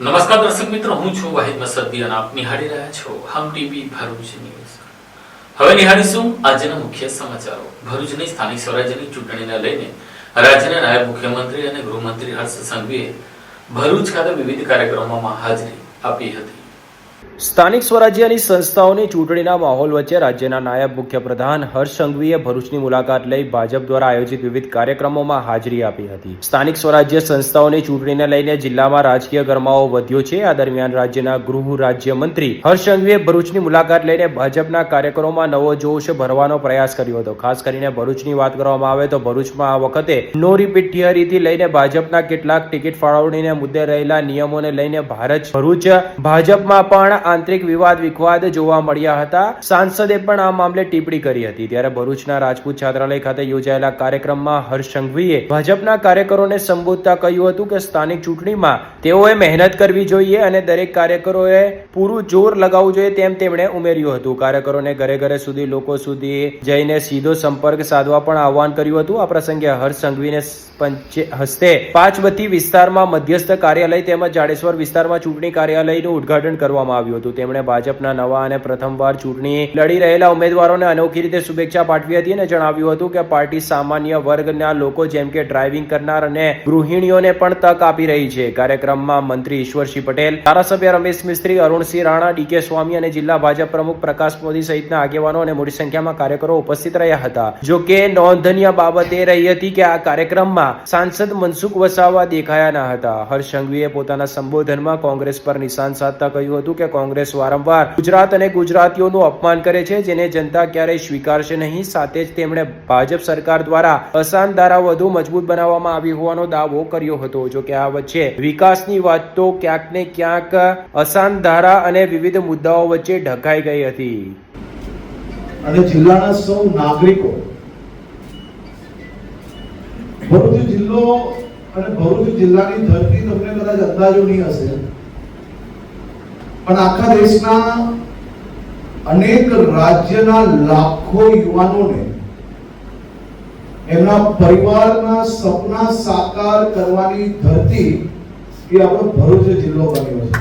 નમસ્કાર દર્શક મિત્રો, હું છું વાહિદ મસદી અને આપ નિહાળી રહ્યા છો હમ ટીવી ભરૂચ ન્યૂઝ. હવે નિહાળીશું આજના મુખ્ય સમાચારો. ભરૂચની સ્થાનિક સ્વરાજ્યની ચૂંટણીને લઈને રાજ્યના નાયબ મુખ્યમંત્રી અને ગૃહમંત્રી હર્ષ સંઘવીએ ભરૂચ ખાતે વિવિધ કાર્યક્રમોમાં હાજરી આપી હતી. સ્થાનિક સ્વરાજ્યની સંસ્થાઓની ચૂંટણીના માહોલ વચ્ચે રાજ્યના નાયબ મુખ્યપ્રધાન હર્ષ સંઘવીએ ભરૂચની મુલાકાત લઈ ભાજપ દ્વારા આયોજિત વિવિધ કાર્યક્રમોમાં હાજરી આપી હતી. સ્થાનિક સ્વરાજ્ય સંસ્થાઓની ચૂંટણીને લઈને જિલ્લામાં રાજકીય ગરમાવો વધ્યો છે. આ દરમિયાન રાજ્યના ગૃહ રાજ્યમંત્રી હર્ષ સંઘવીએ ભરૂચની મુલાકાત લઈને ભાજપના કાર્યકરોમાં નવો જોશ ભરવાનો પ્રયાસ કર્યો હતો. ખાસ કરીને ભરૂચની વાત કરવામાં આવે તો ભરૂચમાં આ વખતે નો રિપીટ થિયરીથી લઈને ભાજપના કેટલાક ટિકિટ ફાળવણીને મુદ્દે રહેલા નિયમોને લઈને ભરૂચ ભાજપમાં પણ આંતરિક વિવાદ જોવા મળ્યા હતા. સાંસદે પણ આ મામલે ટિપ્પણી કરી હતી. ત્યારે ભરૂચના રાજપૂત છાત્રાલય ખાતે યોજાયેલા કાર્યક્રમમાં હર્ષ સંઘવીએ ભાજપના કાર્યકરોને સંબોધતા કહ્યું હતું કે સ્થાનિક ચૂંટણીમાં તેઓએ મહેનત કરવી જોઈએ અને દરેક કાર્યકરોએ પૂરું જોર લગાવવું જોઈએ તેમ તેમણે ઉમેર્યું હતું. કાર્યકરોને ઘરે ઘરે સુધી લોકો સુધી જઈને સીધો સંપર્ક સાધવા પણ આહવાન કર્યું હતું. આ પ્રસંગે હર્ષ સંઘવીને હસ્તે પાંચબત્તી વિસ્તારમાં મધ્યસ્થ કાર્યાલય તેમજ જાડેશ્વર વિસ્તારમાં ચૂંટણી કાર્યાલયનું ઉદ્ઘાટન કરવામાં આવ્યું હતું. તેમણે ભાજપના નવા અને પ્રથમવાર ચૂંટણી લડી રહેલા ઉમેદવારોને અનોખી રીતે શુભેચ્છા પાઠવી હતી અને જણાવ્યું હતું કે પાર્ટી સામાન્ય વર્ગના લોકો જેમ કે ડ્રાઇવિંગ કરનાર અને ગૃહિણીઓને પણ તક આપી રહી છે. કાર્યક્રમમાં મંત્રી ઈશ્વરસિંહ પટેલ, ધારાસભ્ય રમેશ મિસ્ત્રી, અરુણસિંહ રાણા, ડીકે સ્વામી અને જિલ્લા ભાજપ પ્રમુખ પ્રકાશ મોદી સહિતના આગેવાનો અને મોટી સંખ્યામાં કાર્યકરો ઉપસ્થિત રહ્યા હતા. જો કે નોંધનીય બાબત એ રહી હતી કે આ કાર્યક્રમમાં સાંસદ મનસુખ વસાવા દેખાયા ન હતા. હર્ષ સંઘવીએ પોતાના સંબોધનમાં કોંગ્રેસ પર નિશાન સાધતા કહ્યું હતું કે કોંગ્રેસ વારંવાર ગુજરાત અને ગુજરાતીઓનું અપમાન કરે છે, જેને જનતા ક્યારેય સ્વીકારશે નહીં. સાથે જ તેમણે ભાજપ સરકાર દ્વારા અસાન ધારા વધુ મજબૂત બનાવવામાં આવી હોવાનો દાવો કર્યો હતો. જો કે આ વચ્ચે વિકાસની વાત તો ક્યાંક ને ક્યાંક અસાન ધારા અને વિવિધ મુદ્દાઓ વચ્ચે ઢકાઈ ગઈ હતી. અને જિલ્લાના સૌ નાગરિકો, ભરૂચ જિલ્લો અને ભરૂચ જિલ્લાની ધરતી તમને કદાચ અંદાજો નહીં હશે, પણ આખા દેશના અનેક રાજ્યના લાખો યુવાનોને એમના પરિવારના સપના સાકાર કરવાની ધરતી એ આપણો ભરૂચ જિલ્લો બન્યો છે.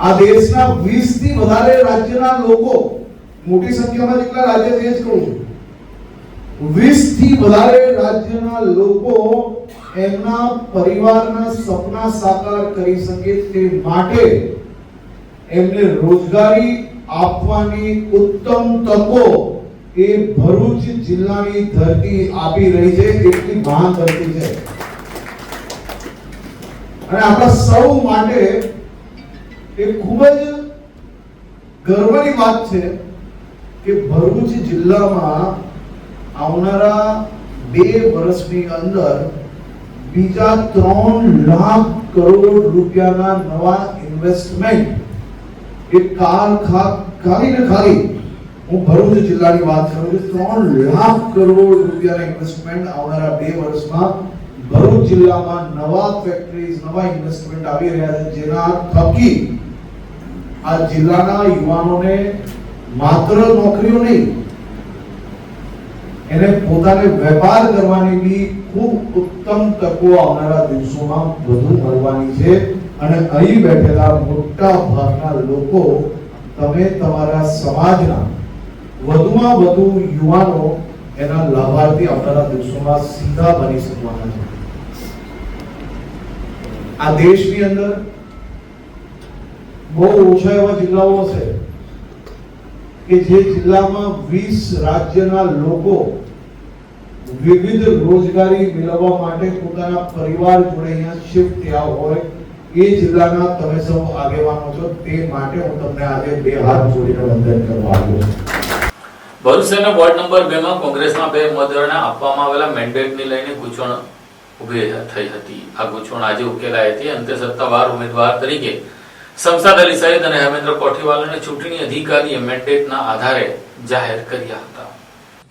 આ દેશના 20 થી વધારે રાજ્યના લોકો, મોટી સંખ્યામાં જેટલા રાજ્ય છે જ કહું છું, 20 થી વધારે રાજ્યના લોકો એમના પરિવારના સપના સાકાર કરી શકે તે માટે એમને રોજગારી આપવાની ઉત્તમ તકો એ ભરૂચ જિલ્લાની ધરતી આપી રહી છે. એટલી મહાન ધરતી છે અને આપણા સૌ માટે એ ખૂબ જ ગર્વની વાત છે કે ભરૂચ જિલ્લામાં આવનારા 2 વર્ષની અંદર બીજા 3 લાખ કરોડ રૂપિયાના નવા ઇન્વેસ્ટમેન્ટ એ ખાલી હું ભરૂચ જિલ્લાની વાત કરું છું, 3 લાખ કરોડ રૂપિયાના ઇન્વેસ્ટમેન્ટ આવનારા 2 વર્ષમાં ભરૂચ જિલ્લામાં નવા ફેક્ટરીઝ, નવા ઇન્વેસ્ટમેન્ટ આવી રહ્યા છે, જેના થકી આ જિલ્લાના યુવાનોને માત્ર નોકરીઓ નહીં, એને પોતાને વેપાર કરવાની બી ખૂબ ઉત્તમ તકો આવનારા દિવસોમાં વધુ મળવાની છે. અને અહીં બેઠેલા મોટા ભાગના લોકો, તમે તમારા સમાજના વધુમાં વધુ યુવાનો એના લાભાર્થી આવનારા દિવસોમાં સીધા બની શકવાના છે. આ દેશની અંદર બહુ ઓછા એવા જિલ્લાઓ છે કે જે જિલ્લામાં 20 રાજ્યના લોકો વિવિધ રોજગારી મેળવવા માટે પોતાના પરિવાર જોડે અહીંયા શિફ્ટ થયા હોય. એ જિલ્લાના તમે સૌ આગેવાનો છો, તે માટે હું તમને આજે 2 હાથ જોડીને વંદન કરવા આવ્યો છું. ભરૂચ શહેરના વોર્ડ નંબર 2 માં કોંગ્રેસના 2 ઉમેદવારોને આપવામાં આવેલા મેન્ડેટને લઈને ગૂંચવણ ઉભી થઈ હતી. આ ગૂંચવણ આજે ઉકેલાઈ હતી. અંતે સત્તાવાર ઉમેદવાર તરીકે શમશાદ અલી સૈયદ અને હેમેન્દ્ર કોઠીવાલાને ચૂંટણી અધિકારીએ મેન્ડેટના આધારે જાહેર કર્યા હતા.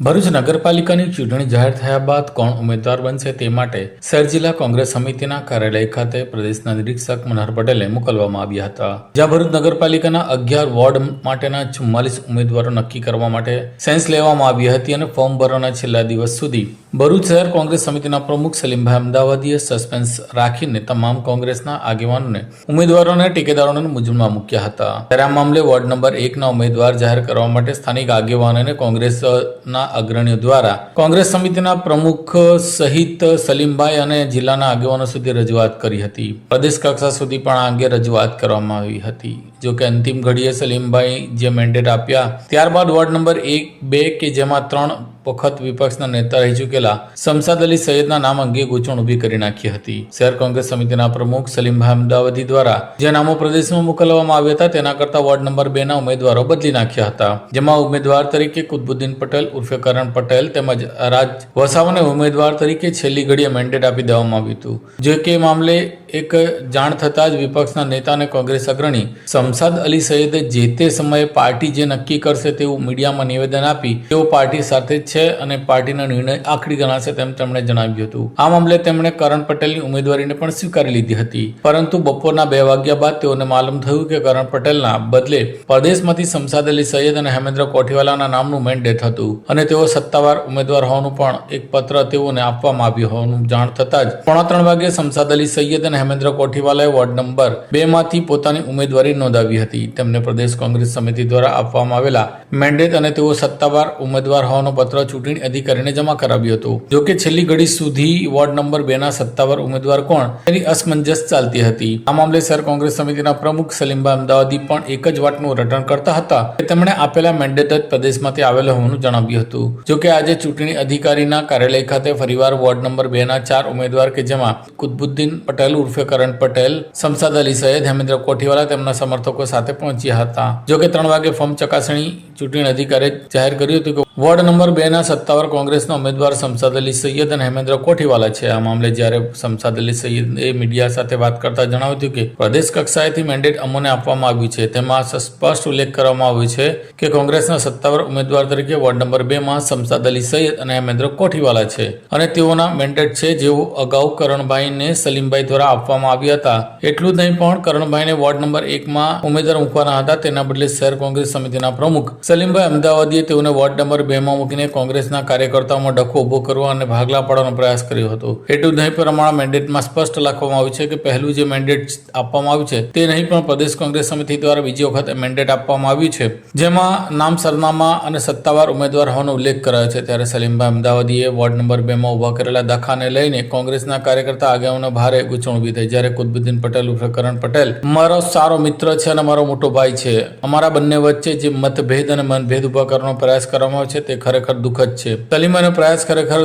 ભરૂચ નગરપાલિકાની ચૂંટણી જાહેર થયા બાદ કોણ ઉમેદવાર બનશે તે માટે શહેર જિલ્લા કોંગ્રેસ સમિતિના કાર્યાલય ખાતે પ્રદેશના નિરીક્ષક મનહર પટેલે મોકલવામાં આવ્યા હતા, જ્યાં ભરૂચ નગરપાલિકાના 11 વોર્ડ માટેના 44 ઉમેદવારો નક્કી કરવા માટે સેન્સ લેવામાં આવી હતી અને ફોર્મ ભરવાના છેલ્લા દિવસ સુધી ભરૂચ શહેર કોંગ્રેસ સમિતિના પ્રમુખ સલીમભાઈ અમદાવાદીએ સસ્પેન્સ રાખીને તમામ કોંગ્રેસના આગેવાનોને ઉમેદવારોને ટેકેદારોને મૂંઝવણમાં મૂક્યા હતા. ત્યારે આ મામલે વોર્ડ નંબર 1 ના ઉમેદવાર જાહેર કરવા માટે સ્થાનિક આગેવાનોને કોંગ્રેસના અગ્રણીઓ દ્વારા કોંગ્રેસ સમિતિના પ્રમુખ સહિત સલીમભાઈ અને જિલ્લાના આગેવાનો સુધી રજૂઆત કરી હતી. પ્રદેશ કક્ષા સુધી પણ આ અંગે રજૂઆત કરવામાં આવી હતી. જો કે અંતિમ ઘડીએ સલીમભાઈ જે મેન્ડેટ આપ્યા ત્યારબાદ વોર્ડ નંબર 1-2 કે જેમાં 3 વખત વિપક્ષના નેતા રહી ચૂકેલા શમશાદ અલી સૈયદના નામ અંગે ગૂંચવણ ઊભી કરી નાખી હતી. શહેર કોંગ્રેસ સમિતિના પ્રમુખ સલીમભાઈ અમદાવાદી દ્વારા જે નામો પ્રદેશમાં મોકલવામાં આવ્યા હતા તેના કરતા વોર્ડ નંબર 2 ના ઉમેદવારો બદલી નાખ્યા હતા, જેમાં ઉમેદવાર તરીકે કુતબુદ્દીન પટેલ ઉર્ફે કરણ પટેલ તેમજ રાજ વસાવાને ઉમેદવાર તરીકે છેલ્લી ઘડીએ મેન્ડેટ આપી દેવામાં આવ્યું હતું. જો કે મામલે એક જાણ થતાં જ વિપક્ષના નેતા અને કોંગ્રેસ અગ્રણી શમશાદ અલી સૈયદે જે તે સમયે પાર્ટી જે નક્કી કરશે તેવું મીડિયામાં નિવેદન આપી તેઓ પાર્ટી સાથે છે અને પાર્ટીનો નિર્ણય આખરી ગણાશે તેમ તેમણે જણાવ્યું હતું. આ મામલે તેમણે કરણ પટેલની ઉમેદવારીને પણ સ્વીકારી લીધી હતી, પરંતુ બપોરના 2 વાગ્યા બાદ તેઓને માલુમ થયું કે કરણ પટેલના બદલે પ્રદેશમાંથી શમશાદ અલી સૈયદ અને હેમેન્દ્ર કોઠીવાલાના નામનું મેન્ડેટ હતું અને તેઓ સત્તાવાર ઉમેદવાર હોવાનું પણ એક પત્ર તેઓને આપવામાં આવ્યું હોવાનું જાણ થતાં જ 2:45 વાગે શમશાદ અલી સૈયદ અને હેમેન્દ્ર કોઠીવાલાએ વોર્ડ નંબર 2 માંથી પોતાની ઉમેદવારી નોંધાવી હતી. તેમને પ્રદેશ કોંગ્રેસ સમિતિ દ્વારા આપવામાં આવેલા મેન્ડેટ અને તેઓ સત્તાવાર ઉમેદવાર હોવાનો પત્ર ચૂંટણી અધિકારીને જમા કરાવ્યું હતું. જો કે છેલ્લી ઘડી સુધી વોર્ડ નંબર 2 ના સત્તાવાર ઉમેદવાર કોણ તેની અસમંજસ ચાલતી હતી. આ મામલે શહેર કોંગ્રેસ સમિતિના પ્રમુખ સલીમભાઈ અમદાવાદી પણ એક જ વાતનું રટણ કરતા હતા કે તેમણે આપેલા મેન્ડેટ જ પ્રદેશમાંથી આવેલો હોવાનું જણાવ્યું હતું. જો કે આજે ચૂંટણી અધિકારીના કાર્યાલય ખાતે ફરીવાર વોર્ડ નંબર 2 ના 4 ઉમેદવાર કે જેમાં કુતબુદ્દીન પટેલ ઉર્ફે કરણ પટેલ, શમશાદ અલી સૈયદ, હેમેન્દ્ર કોઠીવાલા તેમના સમર્થકો સાથે પહોંચ્યા હતા. જો કે 3 વાગે ફોર્મ ચકાસણી ચૂંટણી અધિકારીએ જાહેર કર્યું હતું કે વોર્ડ નંબર 2 ના સત્તાવાર કોંગ્રેસના ઉમેદવાર શમશાદ અલી સૈયદ અને હેમેન્દ્ર કોઠીવાલા છે. આ મામલે જ્યારે શમશાદ અલી સૈયદે મીડિયા સાથે વાત કરતા જણાવ્યું હતું કે પ્રદેશ કક્ષાએથી મેન્ડેટ અમને આપવામાં આવ્યું છે, તેમાં સ્પષ્ટ ઉલ્લેખ કરવામાં આવ્યો છે કે કોંગ્રેસના સત્તાવાર ઉમેદવાર તરીકે વોર્ડ નંબર 2 માં શમશાદ અલી સૈયદ અને હેમેન્દ્ર કોઠીવાલા છે અને તેઓના મેન્ડેટ છે જેઓ અગાઉ કરણભાઈને સલીમભાઈ દ્વારા આપવામાં આવ્યા હતા. એટલું જ નહીં પણ કરણભાઈને વોર્ડ નંબર 1 માં ઉમેદવાર મૂકવાના હતા, તેના બદલે શહેર કોંગ્રેસ સમિતિના પ્રમુખ સલીમભાઈ અમદાવાદીએ તેઓને વોર્ડ નંબર 2 માં મૂકીને કોંગ્રેસના કાર્યકર્તાઓમાં ડખો ઉભો કરવા અને ભાગલા પાડવાનો પ્રયાસ કર્યો હતો. એટલું જ નહીં પ્રમાણે મેન્ડેટમાં સ્પષ્ટ લખવામાં આવ્યું છે કે પહેલું જે મેન્ડેટ આપવામાં આવ્યું છે તે નહીં પણ પ્રદેશ કોંગ્રેસ સમિતિ દ્વારા બીજી વખત મેન્ડેટ આપવામાં આવ્યું છે, જેમાં નામ, સરનામા અને સત્તાવાર ઉમેદવાર હોવાનો ઉલ્લેખ કરાયો છે. ત્યારે સલીમભાઈ અમદાવાદીએ વોર્ડ નંબર 2 માં ઉભા કરેલા દખાને લઈને કોંગ્રેસના કાર્યકર્તા આગેવાનો ભારે ગૂંચવણ ઊભી થઈ. જ્યારે કુતબુદ્દીન પટેલ ઉર્ફે કરણ પટેલ મારો સારો મિત્ર છે અને મારો મોટો ભાઈ છે, અમારા બંને વચ્ચે જે મતભેદ અને મનભેદ ઉભા કરવાનો પ્રયાસ કરવામાં આવ્યો છે તે ખરેખર દુઃખદ છે. સલીમભાઈનો પ્રયાસ ખરેખર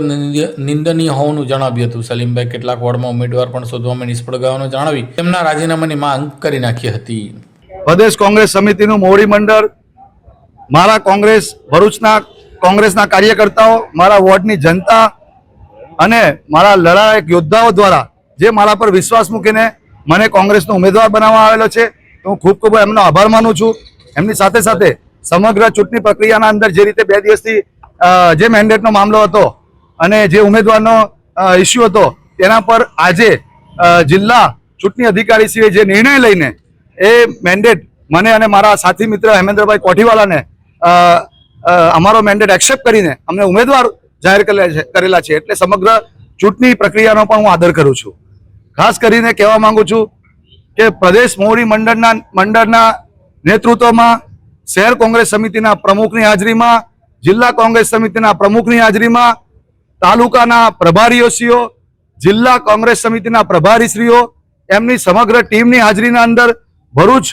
નિંદનીય હોવાનું જણાવ્યું હતું. સલીમભાઈ કેટલાક વોર્ડમાં ઉમેદવાર પણ શોધવામાં નિષ્ફળ ગયાનું જણાવી તેમના રાજીનામાની માંગ કરી નાખી હતી. પ્રદેશ કોંગ્રેસ સમિતિનું મોવડી મંડળ, મારા ભરૂચના કોંગ્રેસના કાર્યકર્તાઓ, મારા વોર્ડની જનતા અને મારા લડાયક યોદ્ધાઓ દ્વારા જે મારા પર વિશ્વાસ મૂકીને મને કોંગ્રેસનો ઉમેદવાર બનાવવામાં આવેલો છે, તો હું ખૂબ ખૂબ એમનો આભાર માનું છું. એમની સાથે સાથે સમગ્ર ચૂંટણી પ્રક્રિયાના અંદર જે રીતે 2 દિવસથી જે મેન્ડેટનો મામલો હતો અને જે ઉમેદવારનો ઇસ્યુ હતો તેના પર આજે જિલ્લા ચૂંટણી અધિકારીશ્રીએ જે નિર્ણય લઈને એ મેન્ડેટ મને અને મારા સાથી મિત્ર હેમેન્દ્રભાઈ કોઠીવાલાને અમારો મેન્ડેટ એક્સેપ્ટ કરીને અમને ઉમેદવાર જાહેર કરેલા છે, એટલે સમગ્ર ચૂંટણી પ્રક્રિયાનો પણ હું આદર કરું છું. ખાસ કરીને કહેવા માંગુ છું કે પ્રદેશ મોવડી મંડળના નેતૃત્વમાં શહેર કોંગ્રેસ સમિતિના પ્રમુખની હાજરીમાં, જિલ્લા કોંગ્રેસ સમિતિના પ્રમુખની હાજરીમાં, તાલુકાના પ્રભારીઓશ્રીઓ, જિલ્લા કોંગ્રેસ સમિતિના પ્રભારીશ્રીઓ, એમની સમગ્ર ટીમની હાજરીના અંદર ભરૂચ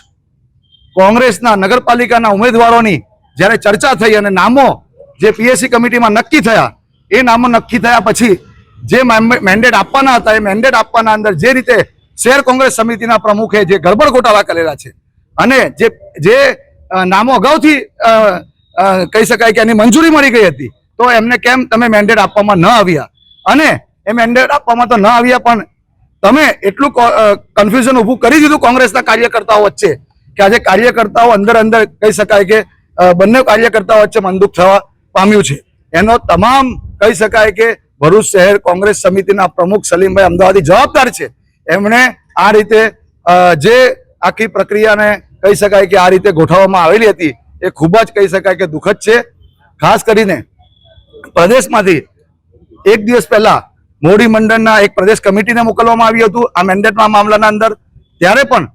કોંગ્રેસના નગરપાલિકાના ઉમેદવારોની જ્યારે ચર્ચા થઈ અને નામો જે પીએસસી કમિટીમાં નક્કી થયા, એ નામો નક્કી થયા પછી જે મેન્ડેટ આપવાના હતા એ મેન્ડેટ આપવાના અંદર જે રીતે શહેર કોંગ્રેસ સમિતિના પ્રમુખે જે ગડબડ ગોટાળા કરેલા છે અને જે નામો અગાઉથી કહી શકાય કે એની મંજૂરી મળી ગઈ હતી, તો એમને કેમ તમે મેન્ડેટ આપવામાં ન આવ્યા? અને એ મેન્ડેટ આપવામાં તો ન આવ્યા પણ તમે એટલું કન્ફ્યુઝન ઊભું કરી દીધું કોંગ્રેસના કાર્યકર્તાઓ વચ્ચે કે આજે કાર્યકર્તાઓ અંદર કહી શકાય કે બંને કાર્યકર્તાઓ વચ્ચે મનદુખ થવા પામ્યું છે. એનો તમામ કહી શકાય કે ભરૂચ શહેર કોંગ્રેસ સમિતિના પ્રમુખ સલીમભાઈ અમદાવાદી જવાબદાર છે. એમણે આ રીતે જે આખી પ્રક્રિયાને કહી શકાય કે આ રીતે ગોઠવવામાં આવેલી હતી એ ખૂબ જ કહી શકાય કે દુઃખદ છે. ખાસ કરીને પ્રદેશમાંથી એક દિવસ પહેલા મોવડી મંડળના એક પ્રદેશ કમિટીને મોકલવામાં આવ્યું હતું આ મેન્ડેટના મામલાના અંદર. ત્યારે પણ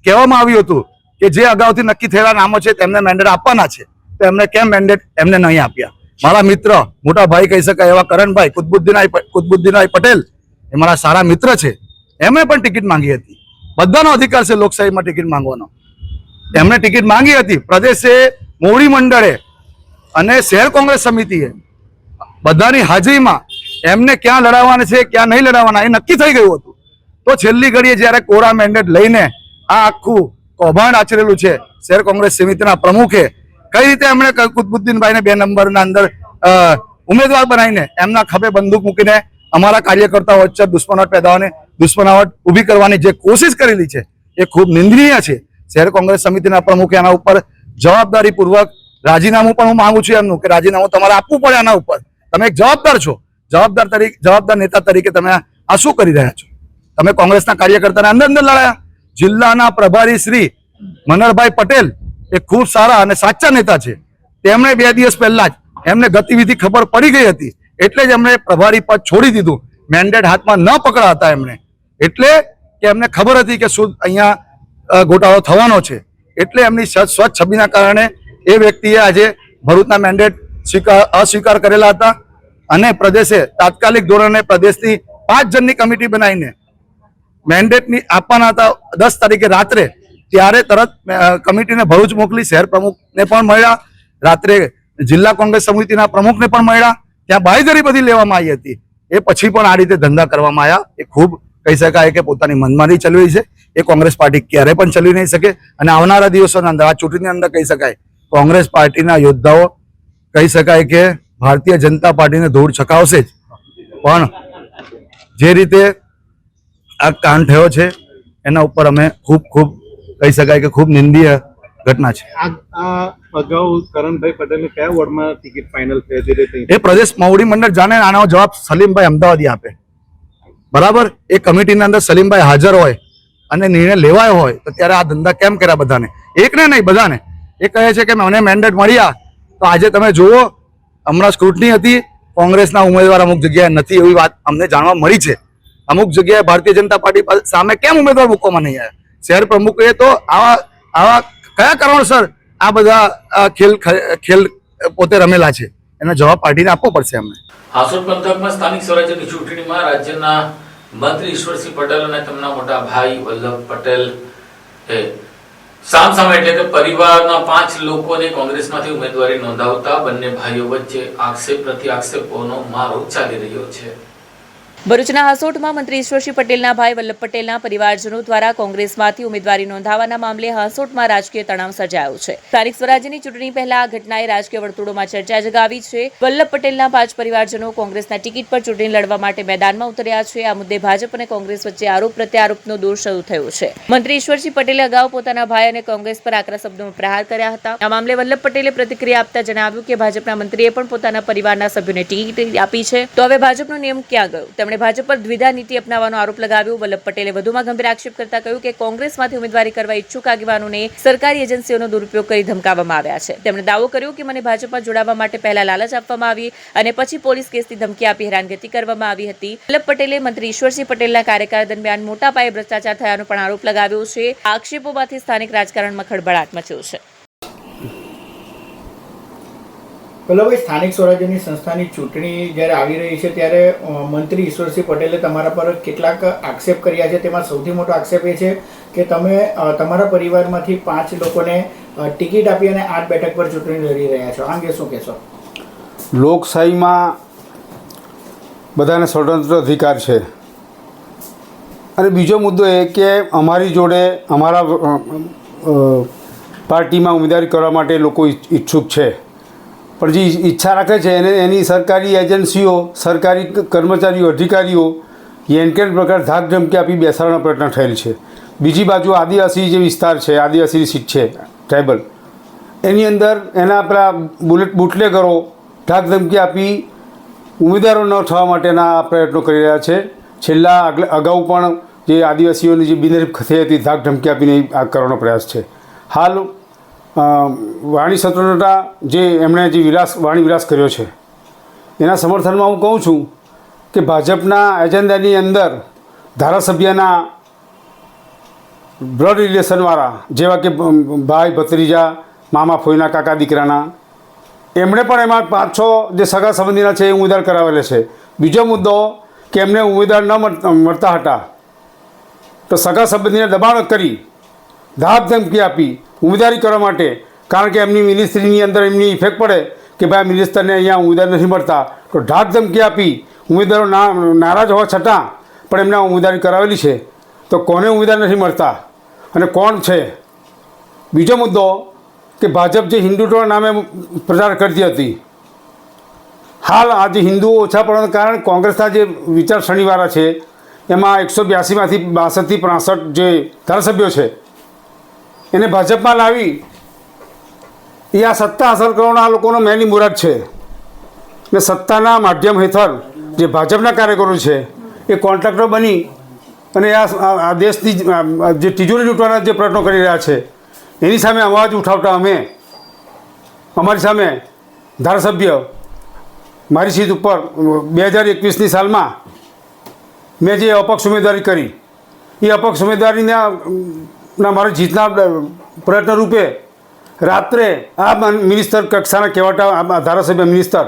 કહેવામાં આવ્યું હતું કે જે અગાઉથી નક્કી થયેલા નામો છે તેમને મેન્ડેટ આપવાના છે, તો એમને કેમ મેન્ડેટ એમને નહીં આપ્યા? મારા મિત્ર મોટા ભાઈ કહી શકાય એવા કરણભાઈ કુતબુદ્દીનભાઈ પટેલ એ મારા સારા મિત્ર છે. એમણે પણ ટિકિટ માંગી હતી. બધાનો અધિકાર છે લોકશાહીમાં ટિકિટ માંગવાનો. એમણે ટિકિટ માંગી હતી. પ્રદેશે, મોવડી મંડળે અને શહેર કોંગ્રેસ સમિતિએ બધાની હાજરીમાં એમને ક્યાં લડાવવાના છે ક્યાં નહીં લડાવવાના એ નક્કી થઈ ગયું હતું. તો છેલ્લી ઘડીએ જ્યારે કોરા મેન્ડેટ લઈને આ આખું કૌભાંડ આચરેલું છે શહેર કોંગ્રેસ સમિતિના પ્રમુખે, કઈ રીતે એમણે કુતબુદ્દીનભાઈને 2 નંબરના અંદર ઉમેદવાર બનાવીને એમના ખભે બંદૂક મૂકીને અમારા કાર્યકર્તાઓ વચ્ચે દુશ્મનાવટ ઊભી કરવાની જે કોશિશ કરેલી છે એ ખૂબ નિંદનીય છે. શહેર કોંગ્રેસ સમિતિના પ્રમુખે આના ઉપર જવાબદારીપૂર્વક રાજીનામું પણ હું માંગુ છું એમનું કે રાજીનામું તમારે આપવું પડે આના ઉપર. તમે એક જવાબદાર છો, જવાબદાર નેતા તરીકે તમે આ શું કરી રહ્યા છો? તમે કોંગ્રેસના કાર્યકર્તાને અંદર લડાયા. જિલ્લાના પ્રભારી શ્રી મનહરભાઈ પટેલ એ ખૂબ સારા અને સાચા નેતા છે. તેમણે 2 દિવસ પહેલા જ એમને ગતિવિધિ ખબર પડી ગઈ હતી એટલે જ એમણે પ્રભારી પદ છોડી દીધું. મેન્ડેટ હાથમાં ન પકડા હતા એમણે, એટલે કે એમને ખબર હતી કે શું અહીંયા ગોટાળો થવાનો છે. એટલે એમની સ્વચ્છ છબીના કારણે એ વ્યક્તિએ આજે ભરૂચના મેન્ડેટ અસ્વીકાર કરેલા હતા અને પ્રદેશે તાત્કાલિક ધોરણે પ્રદેશની 5 જણની કમિટી બનાવીને મેન્ડેટની આપવાના હતા 10 તારીખે રાત્રે. ત્યારે તરત કમિટીને ભરૂચ મોકલી. શહેર પ્રમુખને પણ મળ્યા, રાત્રે જિલ્લા કોંગ્રેસ સમિતિના પ્રમુખને પણ મળ્યા. ત્યાં બાંયધરી બધી લેવામાં આવી હતી. એ પછી પણ આ રીતે ધંધા કરવામાં આવ્યા. એ ખૂબ કહી શકાય કે પોતાની મનમાની ચલવી છે. એ કોંગ્રેસ પાર્ટી ક્યારે પણ ચલવી નહીં શકે. અને આવનારા દિવસોના અંદર આ ચૂંટણીની અંદર કહી શકાય કોંગ્રેસ પાર્ટીના યોદ્ધાઓ કહી શકાય કે ભારતીય જનતા પાર્ટીને ધૂળ છકાવશે જ. પણ જે રીતે આ કાંડ થયો છે એના ઉપર અમે ખૂબ કહી શકાય કે ખૂબ નિંદનીય ઘટના છે. અગાઉ કરણભાઈ પટેલને કયા વોર્ડમાં ટિકિટ ફાઇનલ થઈ હતી? એ પ્રદેશ મોવડી મંડળ જાણે. આનો જવાબ સલીમભાઈ અમદાવાદી આપે. બરાબર, એ કમિટીની અંદર સલીમભાઈ હાજર હોય અને નિર્ણય લેવાયો હોય તો ત્યારે આ ધંધા કેમ કર્યા બધાને? એકને નહીં, બધાને. એ કહે છે કે મને મેન્ડેટ મળ્યા તો આજે તમે જુઓ હમણાં સ્ક્રુટની હતી, કોંગ્રેસના ઉમેદવાર અમુક જગ્યાએ નથી એવી વાત અમને જાણવા મળી છે. અમુક જગ્યાએ ભારતીય જનતા પાર્ટી સામે કેમ ઉમેદવાર મૂકવામાં નહીં આવ્યા? શહેર પ્રમુખે તો આવા કયા કારણોસર આ બધા ખેલ પોતે રમેલા છે એનો જવાબ પાર્ટીને આપવો પડશે અમને. હાસોટ પંથકમાં સ્થાનિક સ્વરાજ્યની ચૂંટણીમાં રાજ્યના મંત્રી ઈશ્વરસિંહ પટેલ અને તેમના મોટા ભાઈ વલ્લભ પટેલ સામસામે એટલે કે પરિવારના 5 લોકોને કોંગ્રેસમાંથી ઉમેદવારી નોંધાવતા બંને ભાઈઓ વચ્ચે આક્ષેપ પ્રતિ આક્ષેપોનો મારો ચાલી રહ્યો છે. ભરૂચના હાસોટમાં મંત્રી ઈશ્વરસિંહ પટેલના ભાઈ વલ્લભ પટેલના પરિવારજનો દ્વારા કોંગ્રેસમાંથી ઉમેદવારી નોંધાવવાના મામલે હાસોટમાં રાજકીય તણાવ સર્જાયો છે. સ્થાનિક સ્વરાજ્યની ચૂંટણી પહેલા આ ઘટનાએ રાજકીય વર્તુળોમાં ચર્ચા જગાવી છે. વલ્લભ પટેલના 5 પરિવારજનો કોંગ્રેસના ટિકિટ પર ચૂંટણી લડવા માટે મેદાનમાં ઉતર્યા છે. આ મુદ્દે ભાજપ અને કોંગ્રેસ વચ્ચે આરોપ પ્રત્યારોપનો દોર શરૂ થયો છે. મંત્રી ઈશ્વરસિંહ પટેલે અગાઉ પોતાના ભાઈ અને કોંગ્રેસ પર આકરા શબ્દોમાં પ્રહાર કર્યા હતા. આ મામલે વલ્લભ પટેલે પ્રતિક્રિયા આપતા જણાવ્યું કે ભાજપના મંત્રીએ પણ પોતાના પરિવારના સભ્યોને ટિકિટ આપી છે, તો હવે ભાજપનો નિયમ ક્યાં ગયો? તેમણે ભાજપ પર દ્વિધા નીતિ અપનાવવાનો આરોપ લગાવ્યો. વલ્લભ પટેલે વધુમાં ગંભીર આક્ષેપ કરતા કહ્યું કે કોંગ્રેસમાંથી ઉમેદવારી કરવા ઈચ્છુક આગેવાનોને સરકારી એજન્સીઓનો દુરુપયોગ કરી ધમકાવવામાં આવ્યા છે. તેમણે દાવો કર્યો કે મને ભાજપમાં જોડાવા માટે પહેલા લાલચ આપવામાં આવી અને પછી પોલીસ કેસની ધમકી આપી હેરાનગતિ કરવામાં આવી હતી. વલ્લભ પટેલે મંત્રી ઈશ્વરસિંહ પટેલના કાર્યકાળ દરમિયાન મોટા પાયે ભ્રષ્ટાચાર થયાનો પણ આરોપ લગાવ્યો છે. આક્ષેપોમાંથી સ્થાનિક રાજકારણમાં ખળભળાટ મચ્યો છે. વલ્લભભાઈ, સ્થાનિક સ્વરાજ્યની સંસ્થાની ચૂંટણી જ્યારે આવી રહી છે ત્યારે મંત્રી ઈશ્વરસિંહ પટેલે તમારા પર કેટલાક આક્ષેપ કર્યા છે. તેમાં સૌથી મોટો આક્ષેપ એ છે કે તમે તમારા પરિવારમાંથી 5 લોકોને ટિકિટ આપી અને 8 બેઠક પર ચૂંટણી લડી રહ્યા છો. આ અંગે શું કહેશો? લોકશાહીમાં બધાને સ્વતંત્ર અધિકાર છે. અને બીજો મુદ્દો એ કે અમારી જોડે અમારા પાર્ટીમાં ઉમેદવારી કરવા માટે લોકો ઈચ્છુક છે, પણ જે ઈચ્છા રાખે છે એને એની સરકારી એજન્સીઓ, સરકારી કર્મચારીઓ, અધિકારીઓ એનકેન પ્રકાર ધાક ધમકી આપી બેસાડવાનો પ્રયત્ન થયેલ છે. બીજી બાજુ આદિવાસી જે વિસ્તાર છે, આદિવાસી સીટ છે ટ્રાઇબલ, એની અંદર એના પેલા બુટલેગરો, ધાક ધમકી આપી ઉમેદવારો ન થવા માટેના આ પ્રયત્નો કરી રહ્યા છે. છેલ્લા અગાઉ પણ જે આદિવાસીઓની જે બિનહરીફ થઈ હતી ધાક ધમકી આપીને આ કરવાનો પ્રયાસ છે. હાલ વાણી સ્વતંત્રતા જે એમણે જે વાણી વિલાસ કર્યો છે એના સમર્થનમાં હું કહું છું કે ભાજપના એજન્ડાની અંદર ધારાસભ્યના બ્લડ રિલેશનવાળા જેવા કે ભાઈ ભત્રીજા મામા ફોઈના કાકા દીકરાના એમણે પણ એમાં 5-6 જે સગા સંબંધીના છે એ ઉમેદવાર કરાવેલા છે. બીજો મુદ્દો કે એમને ઉમેદવાર ન મળતા હતા તો સગા સંબંધીને દબાણ કરી ધાક ધમકી આપી ઉમેદવારી કરવા માટે, કારણ કે એમની મિનિસ્ટ્રીની અંદર એમની ઇફેક્ટ પડે કે ભાઈ મિનિસ્ટરને અહીંયા ઉમેદવાર નથી મળતા, તો ધાક ધમકી આપી ઉમેદવારો નારાજ હોવા છતાં પણ એમને ઉમેદવારી કરાવેલી છે. તો કોને ઉમેદવાર નથી મળતા અને કોણ છે? બીજો મુદ્દો કે ભાજપ જે હિન્દુત્વના નામે પ્રચાર કરતી હતી, હાલ આજે હિન્દુઓ ઓછા પડવાના કારણે કોંગ્રેસના જે વિચારસરણીવાળા છે એમાં 182માંથી 62થી 65 જે ધારાસભ્યો છે એને ભાજપમાં લાવી એ આ સત્તા હાંસલ કરવાના આ લોકોનો મેની મુરાદ છે. ને સત્તાના માધ્યમ હેઠળ જે ભાજપના કાર્યકરો છે એ કોન્ટ્રાક્ટર બની અને આ દેશની જે તિજોરી લૂંટવાના જે પ્રયત્નો કરી રહ્યા છે એની સામે અવાજ ઉઠાવતા અમારી સામે ધારાસભ્ય મારી સીટ ઉપર 2021ની સાલમાં મેં જે અપક્ષ ઉમેદવારી કરી એ અપક્ષ ઉમેદવારીના મારી જીતના પ્રયત્ન રૂપે રાત્રે આ મિનિસ્ટર કક્ષાના કહેવાતા ધારાસભ્ય મિનિસ્ટર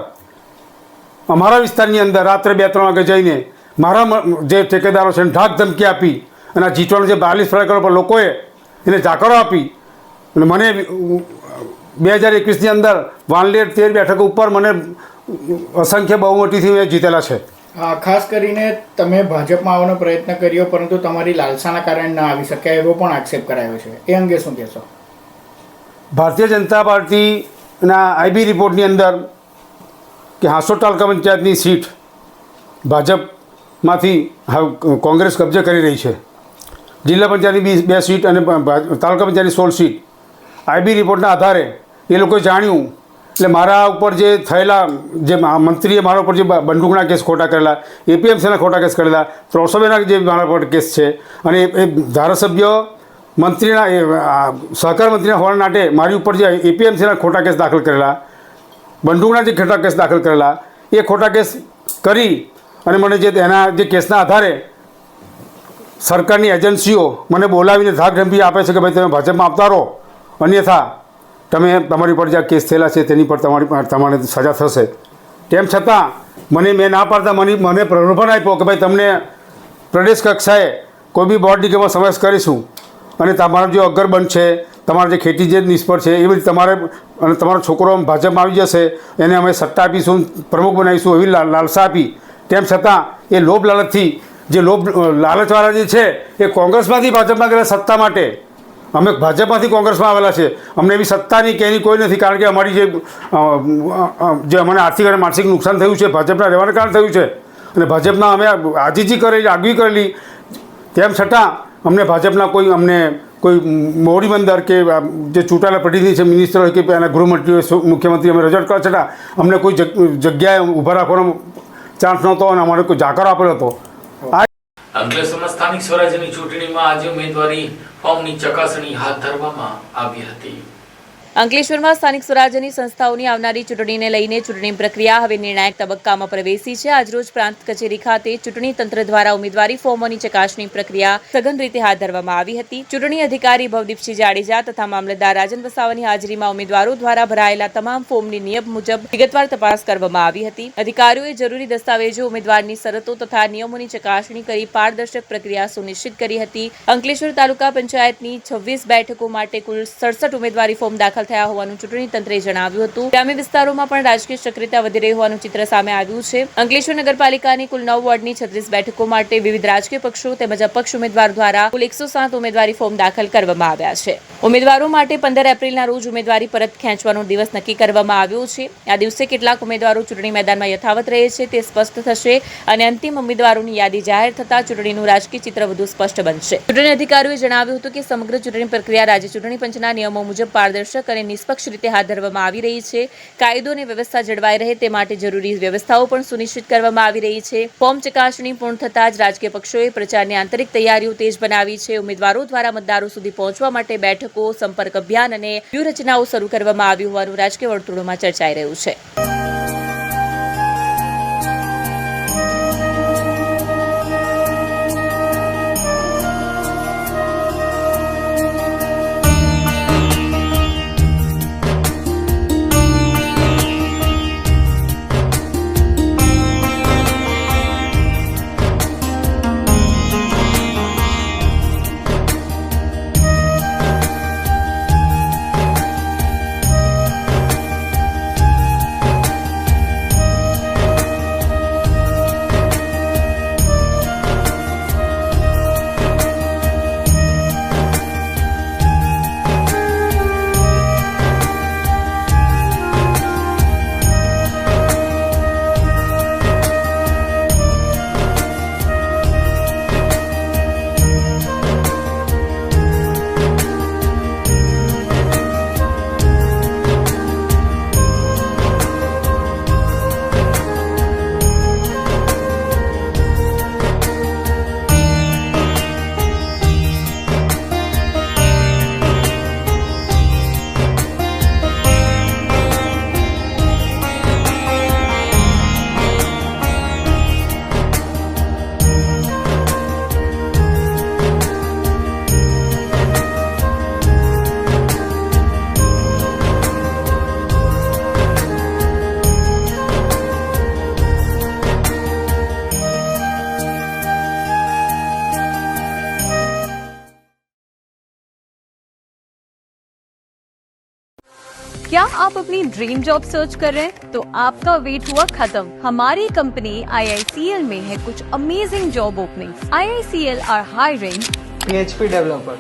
અમારા વિસ્તારની અંદર રાત્રે 2-3 વાગે જઈને મારા જે ઠેકેદારો છે એને ધાક ધમકી આપી અને આ જીતવાનો જે 42 પર લોકોએ એને જાકરો આપી અને મને 2021ની અંદર વાનલેર 13 બેઠકો ઉપર મને અસંખ્ય બહુમતીથી મેં જીતેલા છે. ખાસ કરીને તમે ભાજપમાં આવવાનો પ્રયત્ન કર્યો પરંતુ તમારી લાલસાના કારણે ન આવી શક્યા એવો પણ આક્ષેપ કરાયો છે, એ અંગે શું કહેશો? ભારતીય જનતા પાર્ટીના આઈબી રિપોર્ટની અંદર કે હાંસોદ તાલુકા પંચાયતની સીટ ભાજપમાંથી કોંગ્રેસ કબજે કરી રહી છે. જિલ્લા પંચાયતની 2 સીટ અને તાલુકા પંચાયતની 16 સીટ આઈબી રિપોર્ટના આધારે એ લોકોએ જાણ્યું. એટલે મારા ઉપર જે થયેલા જે મંત્રીએ મારા ઉપર જે બંદૂકના કેસ ખોટા કરેલા, એપીએમસીના ખોટા કેસ કરેલા, 302ના જે મારા પર કેસ છે અને એ ધારાસભ્ય મંત્રીના સહકાર મંત્રીના હોવાના નાતે મારી ઉપર જે એપીએમસીના ખોટા કેસ દાખલ કરેલા, બંદૂકના જે ખોટા કેસ દાખલ કરેલા, એ ખોટા કેસ કરી અને મને જે એના જે કેસના આધારે સરકારની એજન્સીઓ મને બોલાવીને ધાક ધમકી આપે છે કે ભાઈ તમે ભાજપમાં આવતા રહો, અન્યથા તમારી પર જે કેસ થયેલા છે તેની પર તમારે સજા થશે. તેમ છતાં મેં ના પાડતા મને પ્રલોભન આપ્યો કે ભાઈ તમને પ્રદેશ કક્ષાએ કોઈ બી બોર્ડ નિગમમાં સમાવેશ કરીશું અને તમારો જે અગર બનશે, તમારી જે ખેતી જે નિષ્ફળ છે એ બધી તમારે અને તમારો છોકરો ભાજપમાં આવી જશે, એને અમે સત્તા આપીશું, પ્રમુખ બનાવીશું એવી લાલસા આપી. તેમ છતાં એ લોભ લાલચથી જે લાલચવાળા જે છે એ કોંગ્રેસમાંથી ભાજપમાં ગયેલા સત્તા માટે. અમે ભાજપમાંથી કોંગ્રેસમાં આવેલા છે, અમને એવી સત્તાની કે એની કોઈ નથી, કારણ કે અમારી જે અમને આર્થિક અને માનસિક નુકસાન થયું છે ભાજપના રહેવાના કારણે થયું છે અને ભાજપના અમે આજીજી કરેલી, આગવી કરેલી. તેમ છતાં અમને ભાજપના કોઈ મોવડી બંદર કે જે ચૂંટાયેલા પ્રતિનિધિ છે, મિનિસ્ટર હોય કે એના ગૃહમંત્રી હોય, મુખ્યમંત્રી અમે રજૂઆત કરવા છતાં અમને કોઈ જગ્યાએ ઊભા રાખવાનો ચાન્સ નહોતો અને અમારે કોઈ જાકર આપેલો હતો. અંકલેશ્વરમાં સ્થાનિક સ્વરાજ્યની ચૂંટણીમાં આજે ઉમેદવારી ફોર્મની ચકાસણી હાથ ધરવામાં આવી હતી. અંકલેશ્વરમાં સ્થાનિક સ્વરાજ્યની સંસ્થાઓની આવનારી ચૂંટણીને લઈને ચૂંટણી પ્રક્રિયા હવે નિર્ણાયક તબક્કામાં પ્રવેશી છે. આજરોજ પ્રાંત કચેરી ખાતે ચૂંટણી તંત્ર દ્વારા ઉમેદવારી ફોર્મોની ચકાસણી પ્રક્રિયા સઘન રીતે હાથ ધરવામાં આવી હતી. ચૂંટણી અધિકારી ભવદીપસિંહ જાડેજા તથા મામલતદાર રાજન વસાવાની હાજરીમાં ઉમેદવારો દ્વારા ભરાયેલા તમામ ફોર્મની નિયમ મુજબ વિગતવાર તપાસ કરવામાં આવી હતી. અધિકારીઓએ જરૂરી દસ્તાવેજો, ઉમેદવારની શરતો તથા નિયમોની ચકાસણી કરી પારદર્શક પ્રક્રિયા સુનિશ્ચિત કરી હતી. અંકલેશ્વર તાલુકા પંચાયતની 26 બેઠકો માટે કુલ 67 ઉમેદવારી ફોર્મ દાખલ થયા હોવાનું ચૂંટણી તંત્રે જણાવ્યું હતું. ગ્રામ્ય વિસ્તારોમાં પણ રાજકીય સક્રિયતા વધી રહી હોવાનું ચિત્ર સામે આવ્યું છે. અંકલેશ્વર નગરપાલિકાની કુલ 9 વોર્ડની 36 બેઠકો માટે વિવિધ રાજકીય પક્ષો તેમજ અપક્ષ ઉમેદવાર દ્વારા કુલ 107 ઉમેદવારી ફોર્મ દાખલ કરવામાં આવ્યા છે. ઉમેદવારો માટે 15 એપ્રિલના રોજ ઉમેદવારી પરત ખેંચવાનો દિવસ નક્કી કરવામાં આવ્યો છે. આ દિવસે કેટલાક ઉમેદવારો ચૂંટણી મેદાનમાં યથાવત રહે છે તે સ્પષ્ટ થશે અને અંતિમ ઉમેદવારોની યાદી જાહેર થતાં ચૂંટણીનું રાજકીય ચિત્ર વધુ સ્પષ્ટ બનશે. ચૂંટણી અધિકારીઓએ જણાવ્યું હતું કે સમગ્ર ચૂંટણી પ્રક્રિયા રાજ્ય ચૂંટણી પંચના નિયમો મુજબ પારદર્શક અને નિષ્પક્ષ રીતે હાથ ધરવામાં આવી રહી છે. કાયદો અને વ્યવસ્થા જળવાઈ રહે તે માટે જરૂરી વ્યવસ્થાઓ પણ સુનિશ્ચિત કરવામાં આવી રહી છે. ફોર્મ ચકાસણી પૂર્ણ થતાં જ રાજકીય પક્ષોએ પ્રચારની આંતરિક તૈયારીઓ તેજ બનાવી છે. ઉમેદવારો દ્વારા મતદારો સુધી પહોંચવા માટે બેઠકો, સંપર્ક અભિયાન અને વ્યૂહરચનાઓ શરૂ કરવામાં આવી હોવાનું રાજકીય વર્તુળોમાં ચર્ચાઈ રહ્યું છે. क्या आप अपनी ड्रीम जॉब सर्च कर रहे हैं? तो आपका वेट हुआ खत्म. हमारी कंपनी IICL में है कुछ amazing job openings. IICL are hiring PHP developer,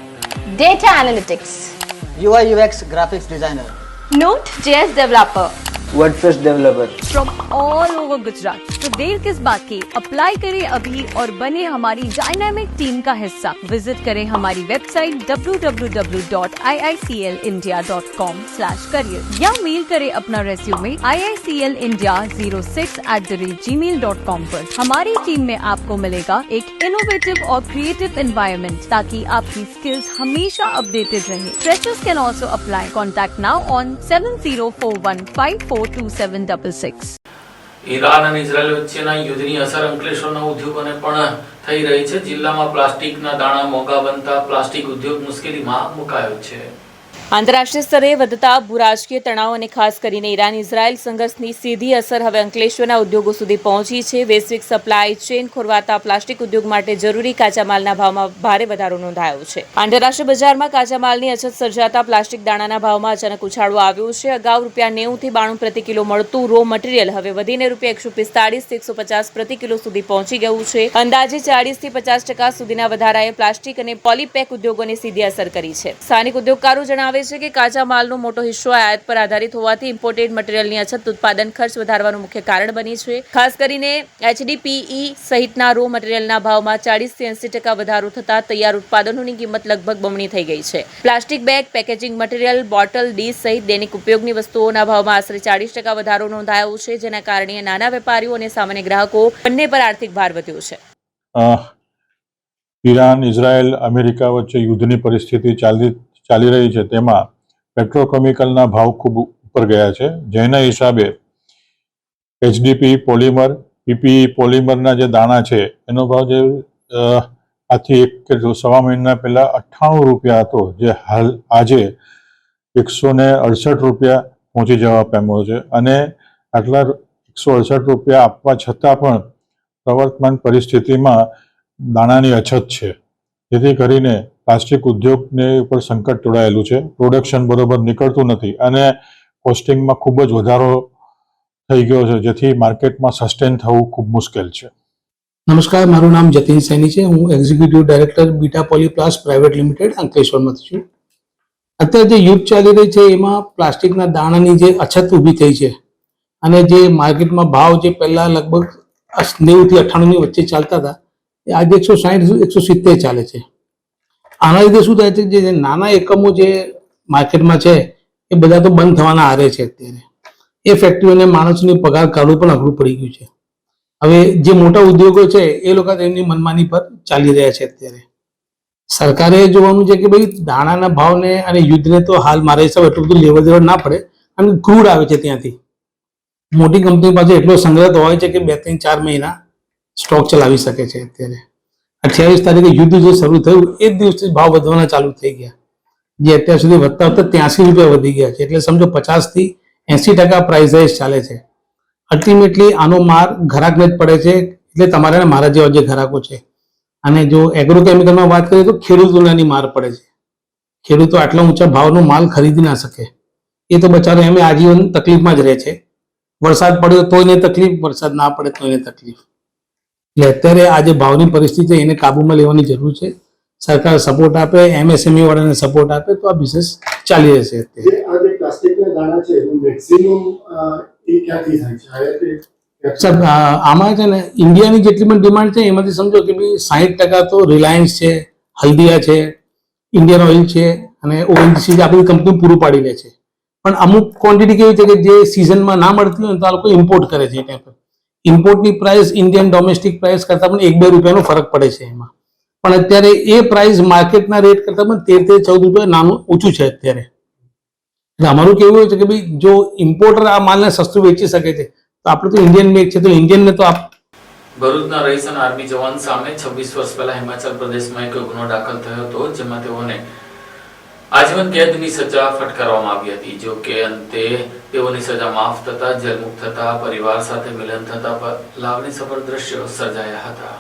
data analytics, UI UX graphics designer, Node.js developer WordPress developer. From all over Gujarat. तो देर किस बात की, अप्लाई करें अभी और बने हमारी डायनामिक टीम का हिस्सा. विजिट करें हमारी वेबसाइट www.iiclindia.com/career या मेल करें अपना रेज्यूमे iiclindia06@gmail.com पर. हमारी टीम में आपको मिलेगा एक इनोवेटिव और क्रिएटिव एनवायरनमेंट ताकि आपकी स्किल्स हमेशा अपडेटेड रहे. Freshers can also apply. Contact now on 7041542766. Iran અને ઇઝરાયલ વચ્ચેના યુદ્ધની અસર અંકલેશ્વરના ઉદ્યોગોને પણ થઈ રહી છે. જિલ્લામાં પ્લાસ્ટિકના દાણા મોંઘા બનતા પ્લાસ્ટિક ઉદ્યોગ મુશ્કેલીમાં મુકાયો છે. આંતરરાષ્ટ્રીય સ્તરે વધતા ભૂરાજકીય તણાવ અને ખાસ કરીને ઈરાન ઇઝરાયલ સંઘર્ષની સીધી અસર હવે અંકલેશ્વરના ઉદ્યોગો સુધી પહોંચી છે. વૈશ્વિક સપ્લાય ચેઇન ખોરવાતા પ્લાસ્ટિક ઉદ્યોગ માટે જરૂરી કાચા માલના ભાવમાં ભારે વધારો નોંધાયો છે. આંતરરાષ્ટ્રીય બજારમાં કાચા માલની અછત સર્જાતા પ્લાસ્ટિક દાણાના ભાવમાં અચાનક ઉછાળો આવ્યો છે. અગાઉ ₹90 થી ₹92 પ્રતિ કિલો મળતું રો મટીરીયલ હવે વધીને ₹145 થી ₹150 પ્રતિ કિલો સુધી પહોંચી ગયું છે. અંદાજે 40 થી 50% સુધીના વધારાએ પ્લાસ્ટિક અને પોલીપેક ઉદ્યોગોને સીધી અસર કરી છે. સ્થાનિક ઉદ્યોગકારો જણાવે છે કે કાચા માલનો મોટો હિસ્સો આયાત પર આધારિત હોવાથી ઇમ્પોર્ટેડ મટીરીયલની અછત ઉત્પાદન ખર્ચ વધારવાનું મુખ્ય કારણ બની છે. ખાસ કરીને HDPE સહિતના રો મટીરીયલના ભાવમાં 40 થી 80% વધારો થતા તૈયાર ઉત્પાદનોની કિંમત લગભગ બમણી થઈ ગઈ છે. Plastic bag, packaging material, bottle, dish સહિત દૈનિક ઉપયોગની વસ્તુઓના ભાવમાં આશરે 40% વધારો નોંધાયો છે, જેના કારણે નાના વેપારીઓ અને સામાન્ય ગ્રાહકો બંને પર આર્થિક ભાર વધ્યો છે. ઈરાન, ઇઝરાયલ, અમેરિકા વચ્ચે યુદ્ધની પરિસ્થિતિ ચાલી રહી છે. તેમાં પેટ્રોકેમિકલના ભાવ ખૂબ ઉપર ગયા છે, જેના હિસાબે HDPE પોલિમર, PPE પોલિમરના જે દાણા છે એનો ભાવ જે આથી 1 કે 1.5 મહિના પહેલા ₹98 હતો, જે હાલ આજે ₹168 પહોંચી જવા પામ્યો છે. અને આટલા ₹168 આપવા છતાં પણ પ્રવર્તમાન પરિસ્થિતિમાં દાણાની અછત છે, જેથી કરીને પ્લાસ્ટિક ઉદ્યોગને ઉપર સંકટ તોડાયેલું છે. પ્રોડક્શન બરોબર નીકળતું નથી અને કોસ્ટિંગમાં ખૂબ જ વધારો થઈ ગયો છે, જેથી માર્કેટમાં સસ્ટેન થવું ખૂબ મુશ્કેલ છે. નમસ્કાર, મારું નામ જતીન સૈની છે. હું executive director Beta Polyplast private limited અંકલેશ્વરમાંથી છું. અત્યારે જે યુદ્ધ ચાલી રહી છે એમાં પ્લાસ્ટિકના દાણાની જે અછત ઊભી થઈ છે અને જે માર્કેટમાં ભાવ જે પહેલા લગભગ 90 થી 98ની વચ્ચે ચાલતા હતા એ આજે 160-170 ચાલે છે. આના લીધે શું થાય છે, જે નાના એકમો જે માર્કેટમાં છે એ બધા તો બંધ થવાના આરે છે અત્યારે. એ ફેક્ટરીઓને માણસોની પગાર કાઢવું પણ અઘરું પડી ગયું છે. હવે જે મોટા ઉદ્યોગો છે એ લોકો એમની મનમાની પર ચાલી રહ્યા છે અત્યારે. સરકારે જોવાનું છે કે ભાઈ દાણાના ભાવને અને યુદ્ધને તો હાલ મારા હિસાબે એટલું બધું લેવડ દેવડ ના પડે, અને ક્રૂડ આવે છે ત્યાંથી. મોટી કંપની પાસે એટલો સંગ્રહ તો હોય છે કે 2-3-4 મહિના સ્ટોક ચલાવી શકે છે. અત્યારે 28 તારીખે યુદ્ધ જે શરૂ થયું એ જ દિવસથી ભાવ વધવાના ચાલુ થઈ ગયા, જે અત્યાર સુધી વધતા વધતા 83 રૂપિયા વધી ગયા છે. એટલે સમજો 50-80% પ્રાઇસ રાઇઝ ચાલે છે. અલ્ટિમેટલી આનો માર ઘરાકને જ પડે છે, એટલે તમારા અને મારા જેવા જે ઘરાકો છે. અને જો એગ્રોકેમિકલમાં વાત કરીએ તો ખેડૂતોની માર પડે છે. ખેડૂતો આટલા ઊંચા ભાવનો માલ ખરીદી ના શકે, એ તો બચારો એમ આજીવન તકલીફમાં જ રહે છે. વરસાદ પડ્યો તોય તકલીફ, વરસાદ ના પડે તોય તકલીફ. એટલે અત્યારે આ જે ભાવની પરિસ્થિતિ એને કાબૂમાં લેવાની જરૂર છે. સરકાર સપોર્ટ આપે, MSME વાળાને સપોર્ટ આપે તો આ બિઝનેસ ચાલી રહેશે. અત્યારે આ જે પ્લાસ્ટિકના દાણા છે એનું મેક્સિમમ એ ક્યાંથી થાય છે? સાહેબ આમાં છે ને ઇન્ડિયાની જેટલી પણ ડિમાન્ડ છે એમાંથી સમજો કે ભાઈ 60% તો રિલાયન્સ છે, હલ્દિયા છે, ઇન્ડિયન ઓઇલ છે અને ONGC આ બધી કંપની પૂરું પાડી લે છે. પણ અમુક ક્વોન્ટિટી કેવી છે કે જે સિઝનમાં ના મળતી હોય તો આ લોકો ઇમ્પોર્ટ કરે છે. એ ટાઈમ પર ઇમ્પોર્ટની પ્રાઇસ ઇન્ડિયન ડોમેસ્ટિક પ્રાઇસ કરતાં પણ 1-2 રૂપિયાનો ફરક પડે છે એમાં. પણ અત્યારે એ પ્રાઇસ માર્કેટના રેટ કરતાં પણ 13-14 રૂપિયા નાનું ઓછું છે અત્યારે. એટલે અમારું કેવું હોય છે કે ભાઈ જો ઇમ્પોર્ટર આ માલને સસ્તું વેચી શકે છે તો આપણે તો ઇન્ડિયન મેક છે, તો ઇન્ડિયનને તો ભરૂચના રહીશ અને આર્મી જવાન સામે 26 વર્ષ પહેલા હિમાચલ પ્રદેશમાં એક ગુનો દાખલ થયો હતો, જેમાં તેઓને આજીવન કેદની સજા ફટકારવામાં આવી હતી. જો કે અંતે તેઓની સજા માફ થતા જેલમુક્ત થતા પરિવાર સાથે મિલન થતા લાવણીસભર દ્રશ્યો સર્જાયા હતા.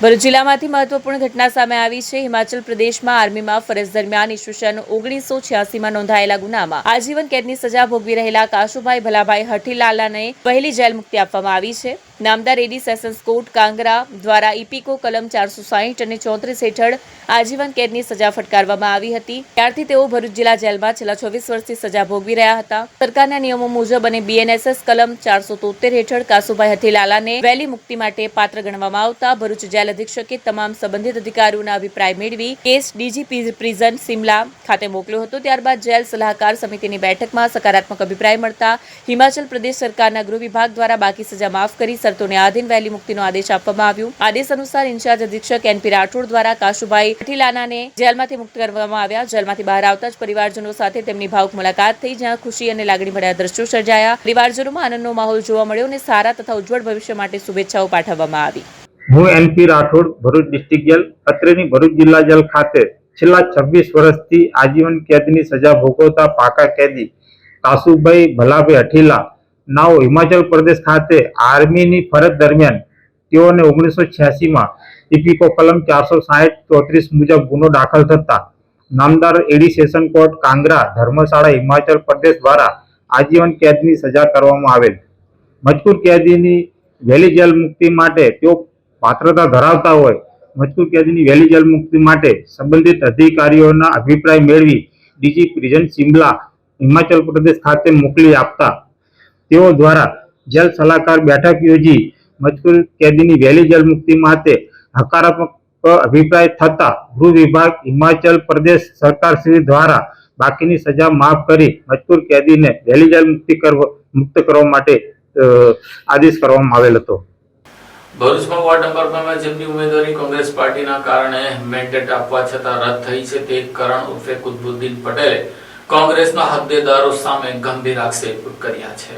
ભરૂચ જિલ્લામાંથી મહત્વપૂર્ણ ઘટના સામે આવી છે. હિમાચલ પ્રદેશમાં આર્મીમાં ફરજ દરમિયાન ઈસવીસન 1986માં નોંધાયેલા ગુનામાં આજીવન કેદની સજા ભોગવી રહેલા કાશુભાઈ ભલાભાઈ હઠીલાલાને પહેલી જેલ મુક્તિ આપવામાં આવી છે. નામદાર એડી સેશન્સ કોર્ટ કાંગરા દ્વારા ઇપીકો કલમ 460 અને 34 હેઠળ આજીવન કેદની સજા ફટકારવામાં આવી હતી. ત્યારથી તેઓ ભરૂચ જિલ્લા જેલમાં છેલ્લા 24 વર્ષથી સજા ભોગવી રહ્યા હતા. સરકારના નિયમો મુજબ અને BNSS કલમ 473 હેઠળ કાશુભાઈ હઠીલાલાને વહેલી મુક્તિ માટે પાત્ર ગણવામાં આવતા ભરૂચ જેલ અધિક્ષકે તમામ સંબંધિત અધિકારીઓના અભિપ્રાય મેળવી કેસ DG પ્રિઝન સિમલા ખાતે મોકલ્યો હતો. ત્યારબાદ જેલ સલાહકાર સમિતિની બેઠકમાં સકારાત્મક અભિપ્રાય મળતા હિમાચલ પ્રદેશ સરકારના ગૃહ વિભાગ દ્વારા બાકી સજા માફ કરી શરતોને આધીન વહેલી મુક્તિનો આદેશ આપવામાં આવ્યો. આદેશ અનુસાર ઇન્ચાર્જ અધિક્ષક NP રાઠોડ દ્વારા કાશુભાઈ હઠીલાલાને જેલમાંથી મુક્ત કરવામાં આવ્યા. જેલમાંથી બહાર આવતા જ પરિવારજનો સાથે તેમની ભાવુક મુલાકાત થઈ, જ્યાં ખુશી અને લાગણી ભર્યા દ્રશ્યો સર્જાયા. પરિવારજનોમાં આનંદનો માહોલ જોવા મળ્યો અને સારા તથા ઉજ્જવળ ભવિષ્ય માટે શુભેચ્છાઓ પાઠવવામાં આવી. હું NP Rathod, Bharuch district jail અત્રેની ભરૂચ જિલ્લા જેલ ખાતે છેલ્લા 26 વર્ષથી આજીવન કેદની સજા ભોગવતા પાકા કેદી કાશુભાઈ ભલાભાઈ હઠીલા નાઓ હિમાચલ પ્રદેશ ખાતે આર્મીની ફરજ દરમિયાન તેઓને 1986માં ઇપીકો કલમ 460-34 મુજબ ગુનો દાખલ થતા નામદાર એડી સેશન કોર્ટ કાંગરા ધર્મશાળા હિમાચલ પ્રદેશ દ્વારા આજીવન કેદની સજા કરવામાં આવેલ. મજકૂર કેદીની વહેલી જેલ મુક્તિ માટે તેઓ પાત્રતા ધરાવતા હોય મજકૂર કેદીની વહેલી જેલ મુક્તિ માટે સંબંધિત અધિકારીઓના અભિપ્રાય મેળવી DG પ્રિઝન સિમલા હિમાચલ પ્રદેશ ખાતે મોકલી આપતા તેઓ દ્વારા જેલ સલાહકાર બેઠક યોજી મજકૂર કેદીની વહેલી જેલ મુક્તિ માટે હકારાત્મક અભિપ્રાય થતા ગૃહ વિભાગ હિમાચલ પ્રદેશ સરકાર શ્રી દ્વારા બાકીની સજા માફ કરી મજકૂર કેદીને વહેલી જેલ મુક્ત કરવા માટે આદેશ કરવામાં આવેલ હતો. ભરૂચમાં વોર્ડ નંબર 2 માં જેમની ઉમેદવારી કોંગ્રેસ પાર્ટીના કારણે મેન્ડેટ આપવા છતાં રદ થઈ છે તે કરણ ઉર્ફે કુતબુદ્દીન પટેલે કોંગ્રેસના હોદ્દેદારો સામે ગંભીર આક્ષેપ કર્યા છે.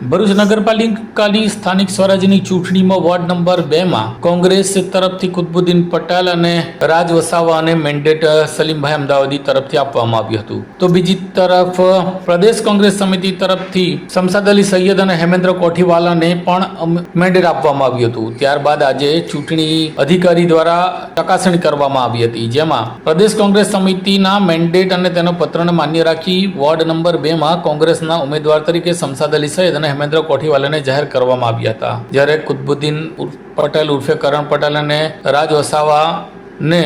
ભરૂચ નગરપાલિકાની સ્થાનિક સ્વરાજ્યની ચૂંટણીમાં વોર્ડ નંબર 2 માં કોંગ્રેસ તરફથી કુતબુદ્દીન પટેલ અને રાજ વસાવાને મેન્ડેટ સલીમભાઈ અમદાવાદી તરફથી આપવામાં આવ્યું હતું. તો બીજી તરફ પ્રદેશ કોંગ્રેસ સમિતિ તરફથી શમશાદ અલી સૈયદ અને હેમેન્દ્ર કોઠીવાલાને પણ મેન્ડેટ આપવામાં આવ્યું હતું. ત્યારબાદ આજે ચૂંટણી અધિકારી દ્વારા ચકાસણી કરવામાં આવી હતી, જેમાં પ્રદેશ કોંગ્રેસ સમિતિના મેન્ડેટ અને તેના પત્રને માન્ય રાખી વોર્ડ નંબર 2 માં કોંગ્રેસના ઉમેદવાર તરીકે શમશાદ અલી સૈયદ અને હેમેન્દ્ર કોઠીવાલાને જાહેર કરવામાં આવ્યા હતા. જ્યારે કુતબુદ્દીન પટેલ ઉર્ફે કરણ પટેલ અને રાજ વસાવાને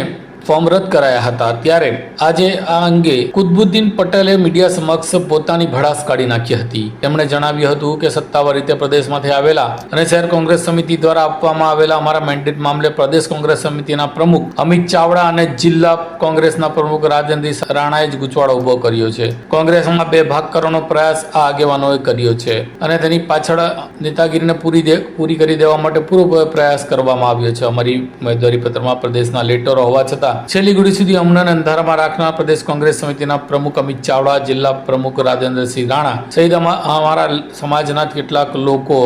ફોર્મ રદ કરાયા હતા. ત્યારે આજે આ અંગે કુતબુદ્દીન પટેલે મીડિયા સમક્ષ પોતાની ભડાસ કાઢી નાખી હતી. તેમણે જણાવ્યું હતું કે સત્તાવાર રીતે પ્રદેશમાંથી આવેલા અને શહેર કોંગ્રેસ સમિતિ દ્વારા આપવામાં આવેલા અમારા મેન્ડેટ મામલે પ્રદેશ કોંગ્રેસ સમિતિના પ્રમુખ અમિત ચાવડા અને જિલ્લા કોંગ્રેસના પ્રમુખ રાજેન્દ્ર રાણાએ જ ગૂંચવાડો ઉભો કર્યો છે. કોંગ્રેસમાં બે ભાગ કરવાનો પ્રયાસ આ આગેવાનોએ કર્યો છે અને તેની પાછળ નેતાગીરીને પૂરી કરી દેવા માટે પૂરો પ્રયાસ કરવામાં આવ્યો છે. અમારી ઉમેદવારી પત્રમાં પ્રદેશના લેટરો હોવા છતાં છેલ્લી ઘડી સુધી અમને અંધારામાં રાખનાર પ્રદેશ કોંગ્રેસ સમિતિના પ્રમુખ અમિત ચાવડા, જિલ્લા પ્રમુખ રાજેન્દ્રસિંહ રાણા સહિત અમારા સમાજના કેટલાક લોકો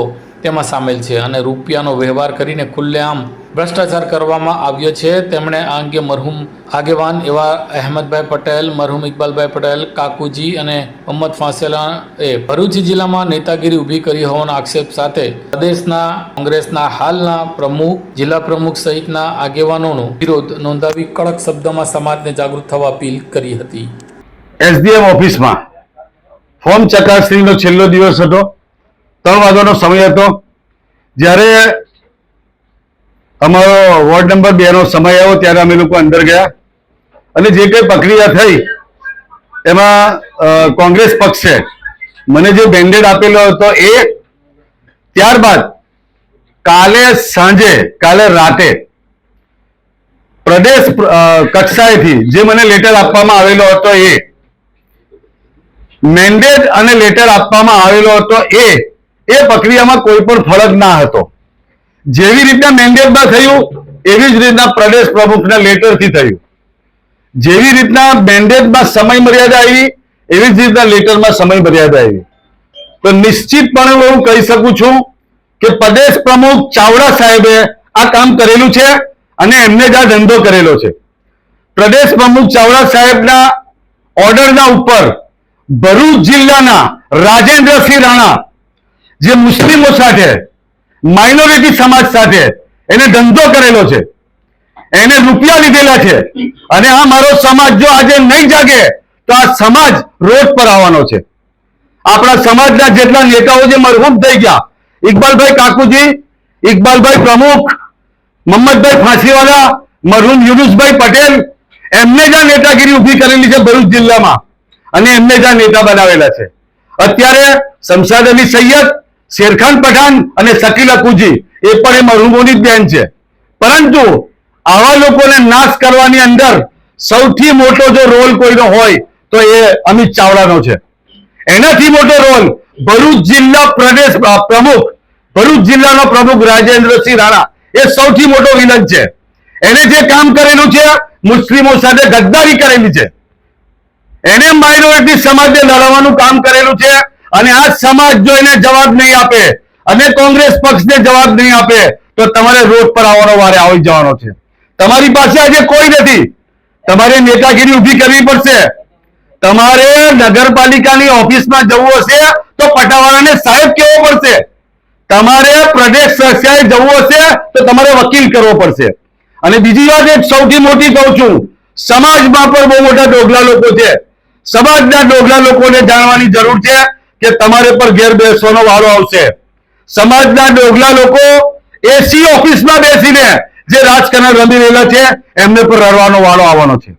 તેમાં સામેલ છે અને રૂપિયાનો વ્યવહાર કરીને ખુલ્લેઆમ ભ્રષ્ટાચાર કરવામાં આવ્યો છે. તેમણે આ અંગે મરહુમ આગેવાન એવા અહેમદભાઈ પટેલ, મરહુમ ઇકબાલભાઈ પટેલ, કાકુજી અને મોહમ્મદ ફાસેલાએ ભરૂચ જિલ્લામાં નેતાગીરી ઊભી કરી હોવાના આક્ષેપ સાથે પ્રદેશના કોંગ્રેસના હાલના પ્રમુખ, જિલ્લા પ્રમુખ સહિતના આગેવાનોનો વિરોધ નોંધાવી કડક શબ્દોમાં સમાજને જાગૃત થવા અપીલ કરી હતી. એસડીએમ ઓફિસમાં ફોર્મ ચકાસણીનો છેલ્લો દિવસ હતો. 3 વાગ્યાનો સમય હતો. જ્યારે અમારો વોર્ડ નંબર 2 નો સમય આવ્યો ત્યારે અમે લોકો અંદર ગયા અને જે કંઈ પ્રક્રિયા થઈ એમાં કોંગ્રેસ પક્ષે મને જે બેન્ડેડ આપેલો હતો એ ત્યારબાદ કાલે રાતે પ્રદેશ કક્ષાએથી જે મને લેટર આપવામાં આવેલો હતો એ મેન્ડેટ અને લેટર આપવામાં આવેલો હતો એ પ્રક્રિયામાં કોઈ પણ ફરક ના હતો. જેવી રીતના મેન્ડેટમાં થયું એવી જ રીતના પ્રદેશ પ્રમુખના લેટરથી થયું. જેવી રીતના મેન્ડેટમાં સમય મર્યાદા આવી એવી જ રીતના લેટરમાં સમય મર્યાદા આવી. તો નિશ્ચિતપણે હું કહી શકું છું કે પ્રદેશ પ્રમુખ ચાવડા સાહેબે આ કામ કરેલું છે અને એમને જ આ ધંધો કરેલો છે. પ્રદેશ પ્રમુખ ચાવડા સાહેબના ઓર્ડરના ઉપર ભરૂચ જિલ્લાના રાજેન્દ્રસિંહ રાણા જે મુસ્લિમો સાથે, માઇનોરિટી સમાજ સાથે એને ધંધો કરેલો છે, એને રૂપિયા લીધેલા છે અને આ મારો સમાજ જો આજે નહીં જાગે તો આ સમાજ રોડ પર આવવાનો છે. આપણા સમાજના જેટલા નેતાઓ જે મરહૂમ થઈ ગયા, ઇકબાલભાઈ કાકુજી, ઇકબાલભાઈ પ્રમુખ, મોહમ્મદભાઈ ફાંસીવાલા, મરહૂમ યુનુસભાઈ પટેલ, એમને જ આ નેતાગીરી ઊભી કરેલી છે ભરૂચ જિલ્લામાં અને એમને જ આ નેતા બનાવેલા છે. અત્યારે શમશાદ અલી સૈયદ, શેરખાન પઠાણ અને શકીલ અકુજી એ પણ એ મરહૂમોની જ બેન છે. પરંતુ આવા લોકોને નાશ કરવાની અંદર સૌથી મોટો જો રોલ કોઈનો હોય તો એ અમિત ચાવડાનો છે. એનાથી મોટો રોલ ભરૂચ જિલ્લા પ્રદેશ પ્રમુખ, ભરૂચ જિલ્લાનો પ્રમુખ રાજેન્દ્રસિંહ રાણા એ સૌથી મોટો વિલન છે. એને જે કામ કરેલું છે, મુસ્લિમો સાથે ગદ્દારી કરેલી છે, એને માઇનોરિટી સમાજને લડવાનું કામ કરેલું છે અને આ સમાજ જો એને જવાબ નહીં આપે અને કોંગ્રેસ પક્ષને જવાબ નહીં આપે તો તમારે રોડ પર આવવાનો વારે આવી જવાનો છે. તમારી પાસે આજે કોઈ નથી. તમારે નેતાગીરી ઊભી કરવી પડશે. તમારે નગરપાલિકાની ઓફિસમાં જવું હશે તો પટાવાળાને સાહેબ કહેવો પડશે. તમારે પ્રદેશ કક્ષાએ જવું હશે તો તમારે વકીલ કરવો પડશે. અને બીજી વાત એક સૌથી મોટી કહું છું, સમાજમાં પણ બહુ મોટા ડોગલા લોકો છે. સમાજના ડોગલા લોકોને જાણવાની જરૂર છે કે તમારે પર ઘેર બેસવાનો વારો આવશે. સમાજના ડોગલા લોકો એસી ઓફિસમાં બેસીને જે રાજકારણ રમી રહેલા છે એમને પર રડવાનો વારો આવવાનો છે.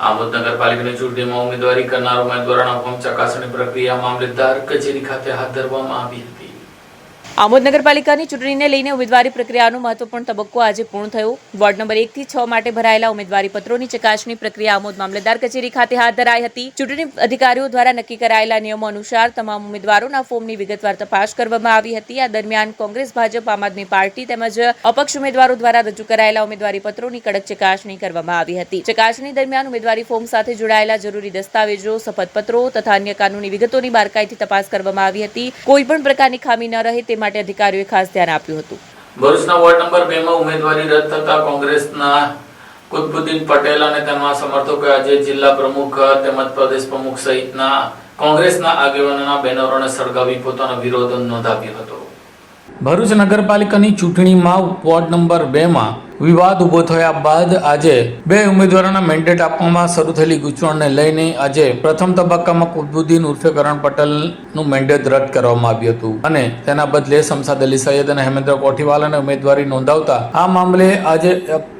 આમોદ નગરપાલિકાની ચૂંટણીમાં ઉમેદવારી કરનાર ઉમેદવારોના ફોર્મ ચકાસણી પ્રક્રિયા મામલતદાર કચેરી ખાતે હાથ ધરવામાં આવી હતી. આમોદ નગરપાલિકાની ચૂંટણીને લઈને ઉમેદવારી પ્રક્રિયાનો મહત્વપૂર્ણ તબક્કો આજે પૂર્ણ થયો. વોર્ડ નંબર 1 થી 6 માટે ભરાયેલા ઉમેદવારી પત્રોની ચકાસણી પ્રક્રિયા આમોદ મામલતદાર કચેરી ખાતે હાથ ધરાઈ હતી. ચૂંટણી અધિકારીઓ દ્વારા નક્કી કરાયેલા નિયમો અનુસાર તમામ ઉમેદવારોના ફોર્મની વિગતવાર તપાસ કરવામાં આવી હતી. આ દરમિયાન કોંગ્રેસ, ભાજપ, આમ આદમી પાર્ટી તેમજ અપક્ષ ઉમેદવારો દ્વારા રજૂ કરાયેલા ઉમેદવારી પત્રોની કડક ચકાસણી કરવામાં આવી હતી. ચકાસણી દરમિયાન ઉમેદવારી ફોર્મ સાથે જોડાયેલા જરૂરી દસ્તાવેજો, શપથપત્રો તથા અન્ય કાનૂની વિગતોની બારકાઈથી તપાસ કરવામાં આવી હતી. કોઈ પણ પ્રકારની ખામી ન રહે તે માટે અધિકારીઓએ ખાસ ધ્યાન આપ્યું હતું. ભરૂચના વોર્ડ નંબર 2 માં ઉમેદવારી રદ થતા કોંગ્રેસના કુતબુદ્દીન પટેલ અને તેમના સમર્થકોએ આજે જિલ્લા પ્રમુખ તેમજ પ્રદેશ પ્રમુખ સહિતના કોંગ્રેસના આગેવાનોના બેનરોને સળગાવી પોતાનો વિરોધ નોંધાવ્યો હતો. ભરૂચ નગરપાલિકાની ચૂંટણીમાં વોર્ડ નંબર 2 માં વિવાદ ઉભો થયા બાદ આજે બે ઉમેદવારોના મેન્ડેટ આપવામાં શરૂ થયેલી ગૂંચવણને લઈને આજે પ્રથમ તબક્કામાં કુતબુદ્દીન ઉર્ફે કરણ પટેલનું મેન્ડેટ રદ કરવામાં આવ્યું હતું અને તેના બદલે શમશાદ અલી સૈયદ અને હેમેન્દ્ર કોઠીવાલાને ઉમેદવારી નોંધાવતા આ મામલે આજે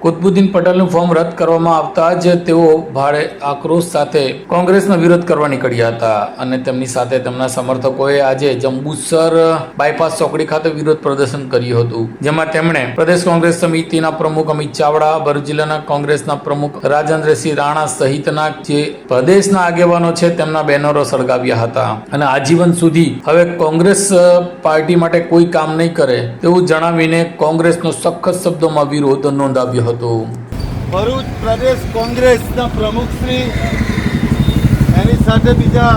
કુતબુદ્દીન પટેલનું ફોર્મ રદ કરવામાં આવતા જ તેઓ ભારે આક્રોશ સાથે કોંગ્રેસનો વિરોધ કરવા નીકળ્યા હતા અને તેમની સાથે તેમના સમર્થકોએ આજે જંબુસર બાયપાસ ચોકડી ખાતે વિરોધ પ્રદર્શન કર્યું હતું, જેમાં તેમણે પ્રદેશ કોંગ્રેસ સમિતિના પ્રમુખ અમિત ચાવડા, ભરૂચ જિલ્લાના કોંગ્રેસના પ્રમુખ રાજેન્દ્રસિંહ રાણા સહિતના જે પ્રદેશના આગેવાનો છે તેમના બેનરો સળગાવ્યા હતા અને આજીવન સુધી હવે કોંગ્રેસ પાર્ટી માટે કોઈ કામ નહીં કરે તેવું જણાવીને કોંગ્રેસનો સખત શબ્દોમાં વિરોધ નોંધાવ્યો હતો. ભરૂચ પ્રદેશ કોંગ્રેસના પ્રમુખ શ્રી એની સાથે બીજા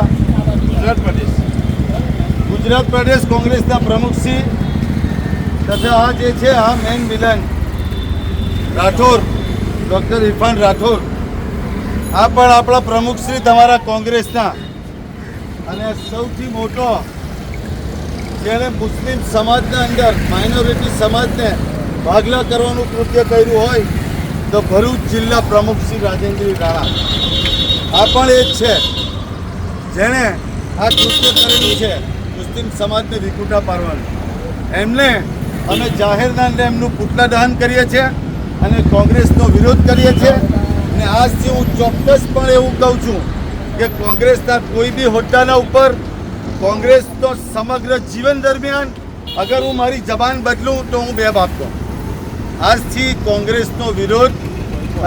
ગુજરાત પ્રદેશ કોંગ્રેસના પ્રમુખ શ્રી તથા આ જે છે આ main villain Rathod doctor Irfan Rathod, આ પણ આપણા પ્રમુખ શ્રી તમારા કોંગ્રેસના અને સૌથી મોટો જેણે મુસ્લિમ સમાજના અંદર માઇનોરિટી સમાજને ભાગલા કરવાનું કૃત્ય કર્યું હોય તો ભરૂચ જિલ્લા પ્રમુખ શ્રી રાજેન્દ્ર રાણા આ પણ એ જ છે જેણે આ કૃત્ય કરેલું છે મુસ્લિમ સમાજને વિખૂટા પાડવાનું. એમને અમે જાહેરના અંદર એમનું પુતળા દહન કરીએ છીએ અને કોંગ્રેસનો વિરોધ કરીએ છીએ અને આજથી હું ચોક્કસપણે એવું કહું છું કે કોંગ્રેસના કોઈ બી હોદ્દાના ઉપર કોંગ્રેસનો સમગ્ર જીવન દરમિયાન અગર હું મારી જબાન બદલું તો હું બેબ આપતો. આજથી કોંગ્રેસનો વિરોધ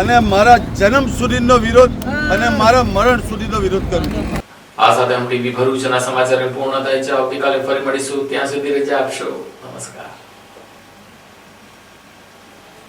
અને મારા જન્મ સુધીનો વિરોધ અને મારા મરણ સુધીનો વિરોધ કરું છું. આ સાથે એમટીવી ભરૂચના સમાચાર પૂર્ણ થાય છે. આવતીકાલે ફરી મળીશું, ત્યાં સુધી રજા આપશો. નમસ્કાર.